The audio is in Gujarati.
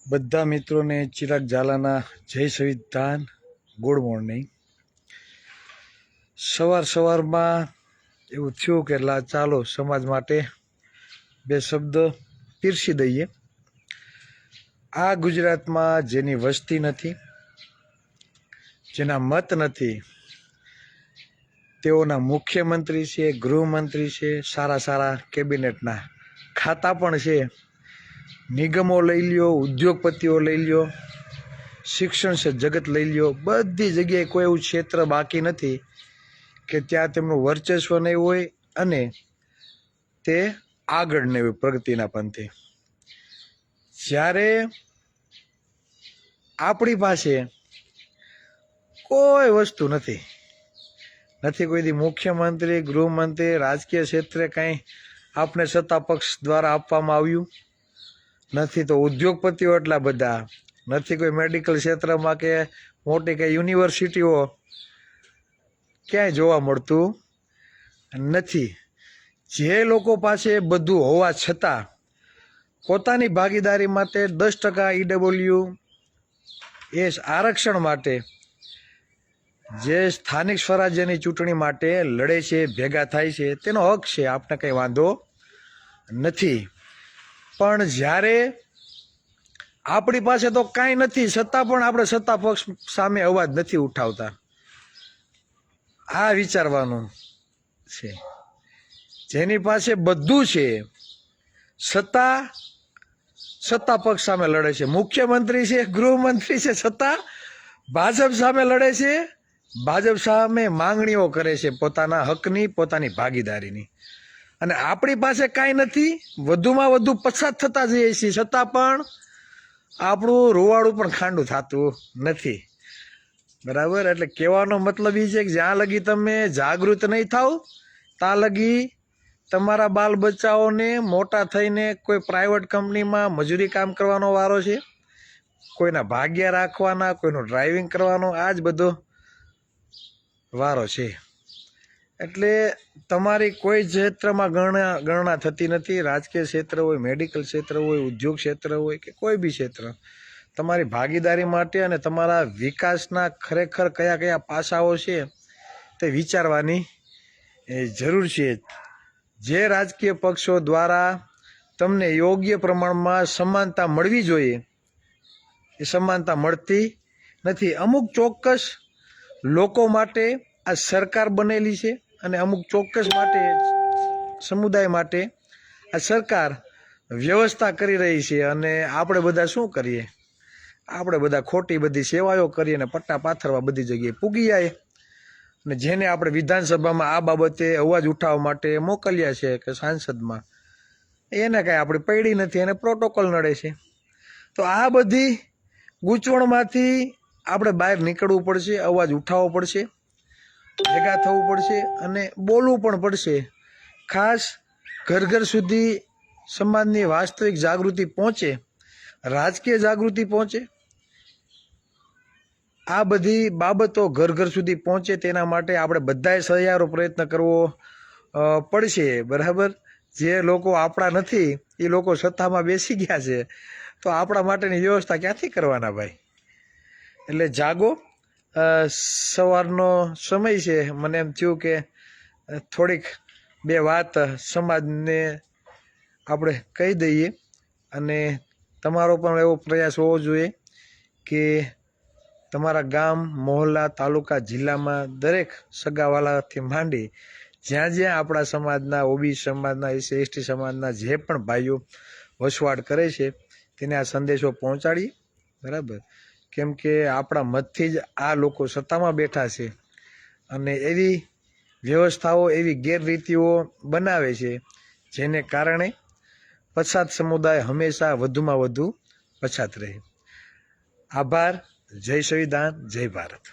બધા મિત્રોને ચિરાગ ઝાલાના જય સંવિધાન, ગુડ મોર્નિંગ। સવારમાં એવું થયું કે ચાલો સમાજ માટે બે શબ્દ પીરસી દઈએ। આ ગુજરાતમાં જેની વસ્તી નથી, જેના મત નથી, તેઓના મુખ્યમંત્રી છે, ગૃહમંત્રી છે, સારા કેબિનેટના ખાતા પણ છે। નિગમો લઈ લ્યો, ઉદ્યોગપતિઓ લઈ લ્યો, શિક્ષણ છે જગત લઈ લ્યો, બધી જગ્યાએ કોઈ એવું ક્ષેત્ર બાકી નથી કે ત્યાં તેમનું વર્ચસ્વ નહીં હોય અને તે આગળ નહીં હોય પ્રગતિના પંથે। જ્યારે આપણી પાસે કોઈ વસ્તુ નથી, કોઈથી મુખ્યમંત્રી, ગૃહમંત્રી, રાજકીય ક્ષેત્રે કંઈ આપને સત્તા પક્ષ દ્વારા આપવામાં આવ્યું નથી, તો ઉદ્યોગપતિઓ એટલા બધા નથી, કોઈ મેડિકલ ક્ષેત્રમાં કે મોટી કે યુનિવર્સિટીઓ ક્યાંય જોવા મળતું નથી। જે લોકો પાસે બધું હોવા છતાં પોતાની ભાગીદારી માટે 10% EWS આરક્ષણ માટે, જે સ્થાનિક સ્વરાજ્યની ચૂંટણી માટે લડે છે, ભેગા થાય છે, તેનો હક છે, આપને કંઈ વાંધો નથી। પણ જ્યારે આપણી પાસે તો કાંઈ નથી છતાં પણ આપણે સત્તા પક્ષ સામે અવાજ નથી ઉઠાવતા, આ વિચારવાનું છે। જેની પાસે બધું છે સત્તા પક્ષ સામે લડે છે, મુખ્યમંત્રી છે, ગૃહમંત્રી છે, છતાં ભાજપ સામે લડે છે, ભાજપ સામે માંગણીઓ કરે છે પોતાના હકની, પોતાની ભાગીદારીની। અને આપણી પાસે કાંઈ નથી, વધુમાં વધુ પછાત થતા જઈએ છીએ, છતાં પણ આપણું રૂવાડું પણ ખાંડું થતું નથી, બરાબર। એટલે કહેવાનો મતલબ એ છે કે જ્યાં લગી તમે જાગૃત નહીં થાવ ત્યાં લગી તમારા બાલ બચ્ચાઓને મોટા થઈને કોઈ પ્રાઇવેટ કંપનીમાં મજૂરી કામ કરવાનો વારો છે, કોઈના ભાગ્યા રાખવાના, કોઈનું ડ્રાઇવિંગ કરવાનો, આ જ બધો વારો છે। એટલે તમારી કોઈ ક્ષેત્રમાં ગણના થતી નથી, રાજકીય ક્ષેત્ર હોય, મેડિકલ ક્ષેત્ર હોય, ઉદ્યોગ ક્ષેત્ર હોય કે કોઈ બી ક્ષેત્ર, તમારી ભાગીદારી માટે અને તમારા વિકાસના ખરેખર કયા પાસાઓ છે તે વિચારવાની જરૂર છે। જે રાજકીય પક્ષો દ્વારા તમને યોગ્ય પ્રમાણમાં સમાનતા મળવી જોઈએ એ સમાનતા મળતી નથી। અમુક ચોક્કસ લોકો માટે આ સરકાર બનેલી છે અને અમુક ચોક્કસ સમુદાય માટે આ સરકાર વ્યવસ્થા કરી રહી છે, અને આપણે બધા શું કરીએ? આપણે બધા ખોટી બધી સેવાઓ કરીએ અને પટ્ટા પાથરવા બધી જગ્યાએ પૂગી જાય। અને જેને આપણે વિધાનસભામાં આ બાબતે અવાજ ઉઠાવવા માટે મોકલ્યા છે કે સાંસદમાં, એને કાંઈ આપણે પડી નથી, એને પ્રોટોકોલ નડે છે। તો આ બધી ગૂંચવણમાંથી આપણે બહાર નીકળવું પડશે, અવાજ ઉઠાવવો પડશે, ભેગા થવું પડશે અને બોલવું પણ પડશે। ખાસ ઘર સુધી સમાજની વાસ્તવિક જાગૃતિ પહોંચે, રાજકીય જાગૃતિ પહોંચે, આ બધી બાબતો ઘર સુધી પહોંચે તેના માટે આપણે બધાએ સહિયારો પ્રયત્ન કરવો પડશે, બરાબર। જે લોકો આપણા નથી એ લોકો સત્તામાં બેસી ગયા છે, તો આપણા માટેની વ્યવસ્થા ક્યાંથી કરવાના ભાઈ? એટલે જાગો। સવારનો સમય છે, મને એમ થયું કે થોડીક બે વાત સમાજને આપણે કહી દઈએ, અને તમારો પણ એવો પ્રયાસ હોવો જોઈએ કે તમારા ગામ, મહોલ્લા, તાલુકા, જિલ્લામાં દરેક સગાવાલાથી માંડી જ્યાં આપણા સમાજના, ઓબીસી સમાજના, SC ST સમાજના જે પણ ભાઈઓ વસવાટ કરે છે તેને આ સંદેશો પહોંચાડીએ, બરાબર। કેમ કે આપણા મતથી જ આ લોકો સત્તામાં બેઠા છે અને એવી વ્યવસ્થાઓ, એવી ગેરરીતિઓ બનાવે છે જેને કારણે પછાત સમુદાય હંમેશા વધુમાં વધુ પછાત રહે। આભાર। જય સંવિધાન, જય ભારત।